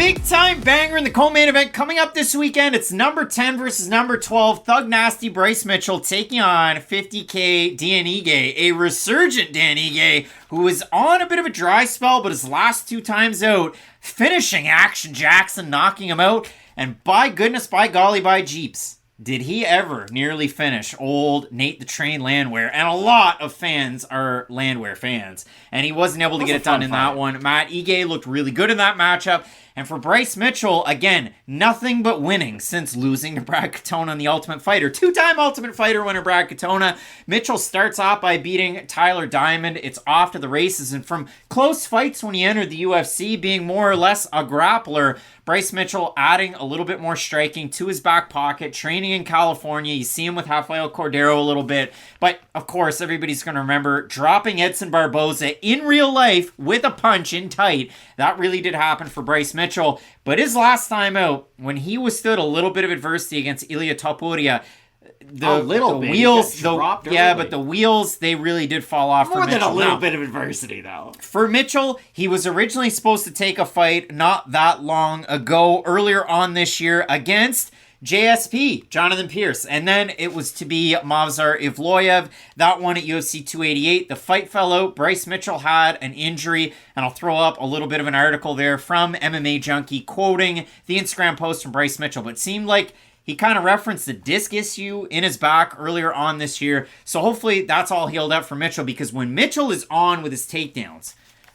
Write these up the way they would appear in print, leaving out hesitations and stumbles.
Big time banger in the co-main event coming up this weekend. It's number 10 versus number 12. Thug Nasty Bryce Mitchell taking on 50K Dan Ige, a resurgent Dan Ige who was on a bit of a dry spell, but his last two times out, finishing Action Jackson, knocking him out. And by goodness, by golly, by jeeps, did he ever nearly finish old Nate the Train Landwehr? And a lot of fans are Landwehr fans. And he wasn't able to get it done in that one. Matt Ige looked really good in that matchup. And for Bryce Mitchell, again, nothing but winning since losing to Brad Katona on the Ultimate Fighter. Two-time Ultimate Fighter winner Brad Katona. Mitchell starts off by beating Tyler Diamond. It's off to the races. And from close fights when he entered the UFC, being more or less a grappler, Bryce Mitchell adding a little bit more striking to his back pocket, training in California. You see him with Rafael Cordero a little bit. But, of course, everybody's going to remember dropping Edson Barboza in real life with a punch in tight. That really did happen for Bryce Mitchell. But his last time out, when he withstood a little bit of adversity against Ilia Topuria, the wheels, they really did fall off for Mitchell. More than a little bit of adversity, though. For Mitchell, he was originally supposed to take a fight not that long ago, earlier on this year, against JSP, Jonathan Pierce. And then it was to be Movsar Evloev. That one at UFC 288. The fight fell out. Bryce Mitchell had an injury. And I'll throw up a little bit of an article there from MMA Junkie quoting the Instagram post from Bryce Mitchell. But it seemed like he kind of referenced the disc issue in his back earlier on this year. So hopefully that's all healed up for Mitchell. Because when Mitchell is on with his takedowns,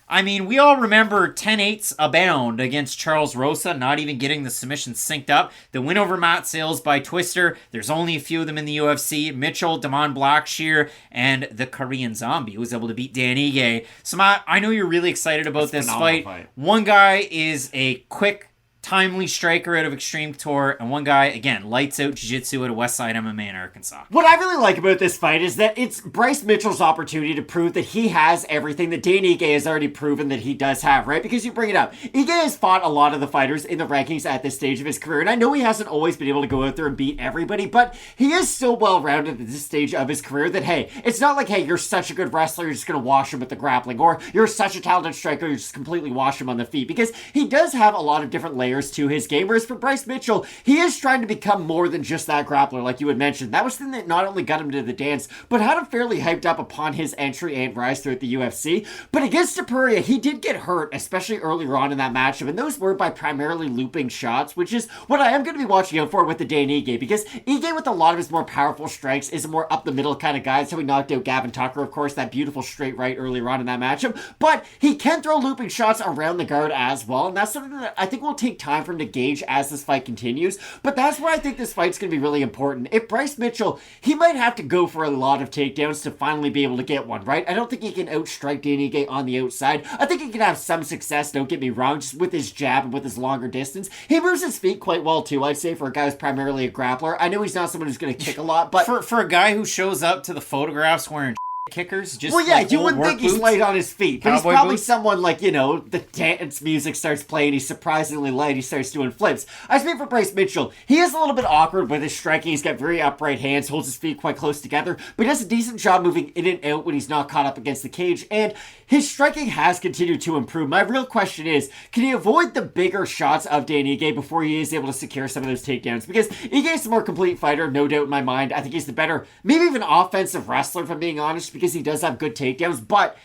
I mean, we all remember 10-8s abound against Charles Rosa, not even getting the submission synced up. The win over Matt Sales by Twister. There's only a few of them in the UFC. Mitchell, Damon Blackshear, and the Korean Zombie, who was able to beat Dan Ige. So, Matt, I know you're really excited about this fight. One guy is a quick, timely striker out of Extreme Couture, and one guy, again, lights out jiu-jitsu at a Westside MMA in Arkansas. What I really like about this fight is that it's Bryce Mitchell's opportunity to prove that he has everything that Dan Ige has already proven that he does have, right? Because you bring it up, Ige has fought a lot of the fighters in the rankings at this stage of his career, and I know he hasn't always been able to go out there and beat everybody, but he is so well-rounded at this stage of his career that, hey, it's not like, hey, you're such a good wrestler, you're just going to wash him with the grappling, or you're such a talented striker, you just completely wash him on the feet, because he does have a lot of different layers to his game. Whereas for Bryce Mitchell, he is trying to become more than just that grappler, like you had mentioned. That was the thing that not only got him to the dance, but had him fairly hyped up upon his entry and rise throughout the UFC. But against Topuria, he did get hurt, especially earlier on in that matchup, and those were by primarily looping shots, which is what I am going to be watching out for with the Dan Ige, because Ige, with a lot of his more powerful strikes, is a more up-the-middle kind of guy. That's how he knocked out Gavin Tucker, of course, that beautiful straight right earlier on in that matchup. But he can throw looping shots around the guard as well, and that's something that I think will take time for him to gauge as this fight continues. But that's where I think this fight's going to be really important. If Bryce Mitchell, he might have to go for a lot of takedowns to finally be able to get one, right? I don't think he can outstrike Dan Ige on the outside. I think he can have some success, don't get me wrong, just with his jab and with his longer distance. He moves his feet quite well too, I'd say, for a guy who's primarily a grappler. I know he's not someone who's going to kick a lot, but for a guy who shows up to the photographs wearing kickers, just well, yeah, like you wouldn't think he's light on his feet, but he's probably boots. Someone like, you know, the dance music starts playing, he's surprisingly light, he starts doing flips. I speak for Bryce Mitchell. He is a little bit awkward with his striking. He's got very upright hands, holds his feet quite close together, but he does a decent job moving in and out when he's not caught up against the cage, and his striking has continued to improve. My real question is, can he avoid the bigger shots of Dan Ige before he is able to secure some of those takedowns? Because Ige is the more complete fighter, no doubt in my mind. I think he's the better, maybe even offensive wrestler, if I'm being honest, because he does have good takedowns, but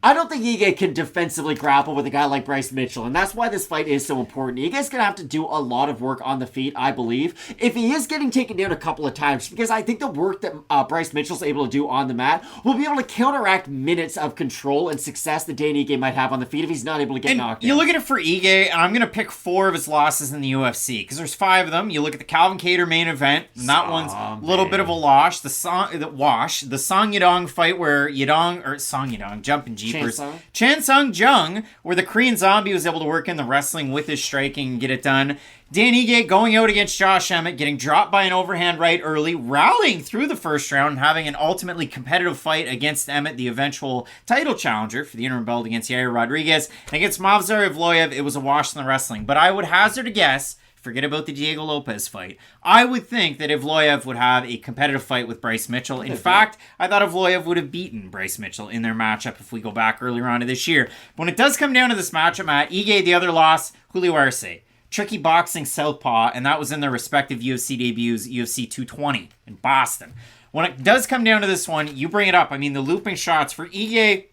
I don't think Ige can defensively grapple with a guy like Bryce Mitchell, and that's why this fight is so important. Ige's going to have to do a lot of work on the feet, I believe, if he is getting taken down a couple of times, because I think the work that Bryce Mitchell's able to do on the mat will be able to counteract minutes of control and success that Dan Ige might have on the feet if he's not able to get knocked down. You look at it for Ige, and I'm going to pick 4 of his losses in the UFC, because there's 5 of them. You look at the Calvin Kattar main event, and that one's a little bit of a wash. The Song Yadong fight where Song Yadong, jumping jeepers. Chansung Jung, where the Korean Zombie was able to work in the wrestling with his striking and get it done. Dan Ige going out against Josh Emmett, getting dropped by an overhand right early, rallying through the first round, and having an ultimately competitive fight against Emmett, the eventual title challenger for the interim belt against Yair Rodriguez. And against Movsar Evloev, it was a wash in the wrestling. But I would hazard a guess, forget about the Diego Lopez fight, I would think that Evloev would have a competitive fight with Bryce Mitchell. In fact, I thought Evloev would have beaten Bryce Mitchell in their matchup if we go back earlier on to this year. But when it does come down to this matchup, Matt, Ige, the other loss, Julio Arce. tricky boxing southpaw, and that was in their respective UFC debuts, UFC 220 in Boston. When it does come down to this one, you bring it up. I mean, the looping shots for Ige,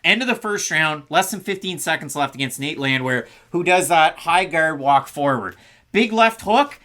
end of the first round, less than 15 seconds left against Nate Landwehr, who does that high guard walk forward. Big left hook,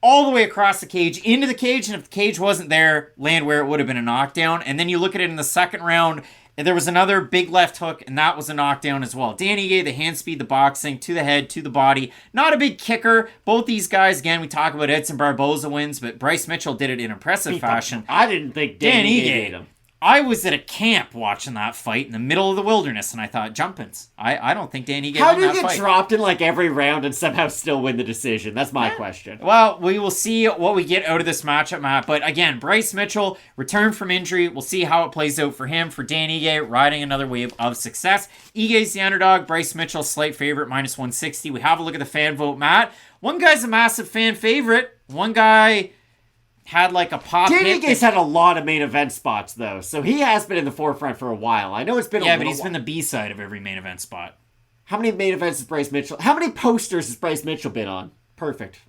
all the way across the cage, into the cage, and if the cage wasn't there, Landwehr, it would have been a knockdown. And then you look at it in the second round, and there was another big left hook, and that was a knockdown as well. Dan Ige, the hand speed, the boxing, to the head, to the body. Not a big kicker. Both these guys, again, we talk about Edson Barboza wins, but Bryce Mitchell did it in impressive fashion. I didn't think Dan Ige beat him. I was at a camp watching that fight in the middle of the wilderness, and I thought, jumpins. I don't think Dan Ige won that fight. How do you get dropped in like every round and somehow still win the decision? That's my question. Well, we will see what we get out of this matchup, Matt. But again, Bryce Mitchell returned from injury. We'll see how it plays out for him. For Dan Ige, riding another wave of success. Ige's the underdog. Bryce Mitchell, slight favorite, minus 160. We have a look at the fan vote, Matt. One guy's a massive fan favorite. One guy had like a pop hit. Dan Ige's had a lot of main event spots, though, so he has been in the forefront for a while. I know it's been a little but he's been the B-side of every main event spot. How many main events has Bryce Mitchell... How many posters has Bryce Mitchell been on? Perfect.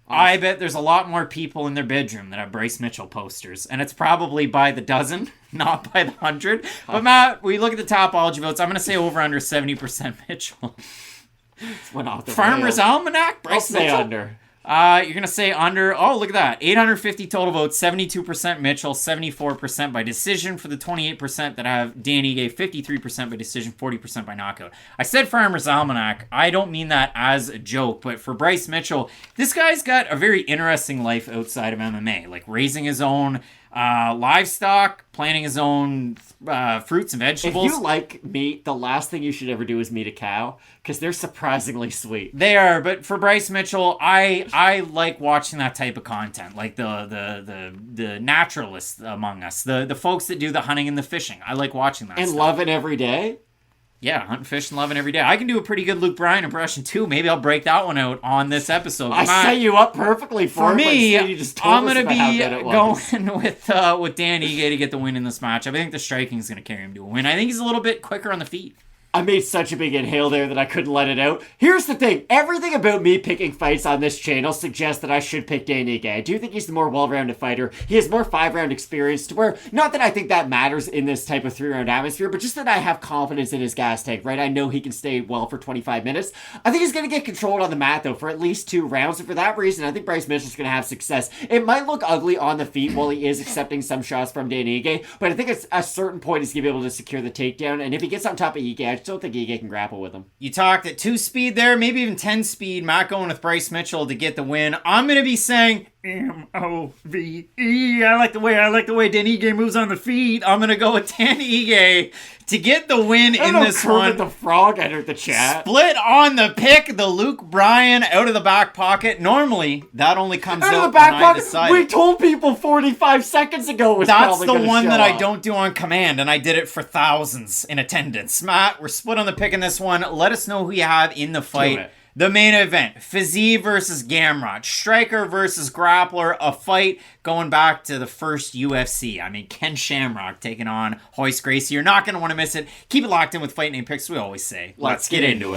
I bet there's a lot more people in their bedroom that have Bryce Mitchell posters, and it's probably by the dozen, not by the 100. But Matt, we look at the topology votes. I'm going to say over under 70% Mitchell. Went off the Farmer's Almanac, Bryce I'll say Mitchell? under. You're going to say under. Oh, look at that. 850 total votes, 72% Mitchell, 74% by decision for the 28% that have Dan Ige, 53% by decision, 40% by knockout. I said Farmer's Almanac. I don't mean that as a joke, but for Bryce Mitchell, this guy's got a very interesting life outside of MMA, like raising his own livestock, planting his own fruits and vegetables. If you like meat, the last thing you should ever do is meet a cow, because they're surprisingly sweet. They are, but for Bryce Mitchell, I like watching that type of content, like the naturalists among us, the folks that do the hunting and the fishing. I like watching that. And stuff. love it every day. Yeah, hunting, fishing, loving every day. I can do a pretty good Luke Bryan impression too. Maybe I'll break that one out on this episode. I set you up perfectly for me. You just told I'm going to be going with Dan Ige to get the win in this match. I think the striking is going to carry him to a win. I think he's a little bit quicker on the feet. I made such a big inhale there that I couldn't let it out. Here's the thing. Everything about me picking fights on this channel suggests that I should pick Dan Ige. I do think he's the more well-rounded fighter. He has more 5-round experience to where, not that I think that matters in this type of 3-round atmosphere, but just that I have confidence in his gas tank, right? I know he can stay well for 25 minutes. I think he's going to get controlled on the mat, though, for at least 2 rounds. And for that reason, I think Bryce Mitchell's going to have success. It might look ugly on the feet while he is accepting some shots from Dan Ige, but I think at a certain point he's going to be able to secure the takedown. And if he gets on top of Ige, I just don't think Ige can grapple with him. You talked at 2 speed there, maybe even 10 speed. Matt going with Bryce Mitchell to get the win. I'm going to be saying M-O-V-E. I like the way Dan Ige moves on the feet. I'm going to go with Dan Ige to get the win in this one. The frog entered the chat. Split on the pick, the Luke Bryan out of the back pocket. Normally, that only comes out of the back when I decide. We told people 45 seconds ago it was That's probably the one that up. I don't do on command, and I did it for thousands in attendance. Matt, we're split on the pick in this one. Let us know who you have in the fight. The main event, Fiziev versus Gamrot, striker versus grappler, a fight going back to the first UFC. I mean, Ken Shamrock taking on Royce Gracie. You're not going to want to miss it. Keep it locked in with Fight Name Picks, we always say. Let's get into it.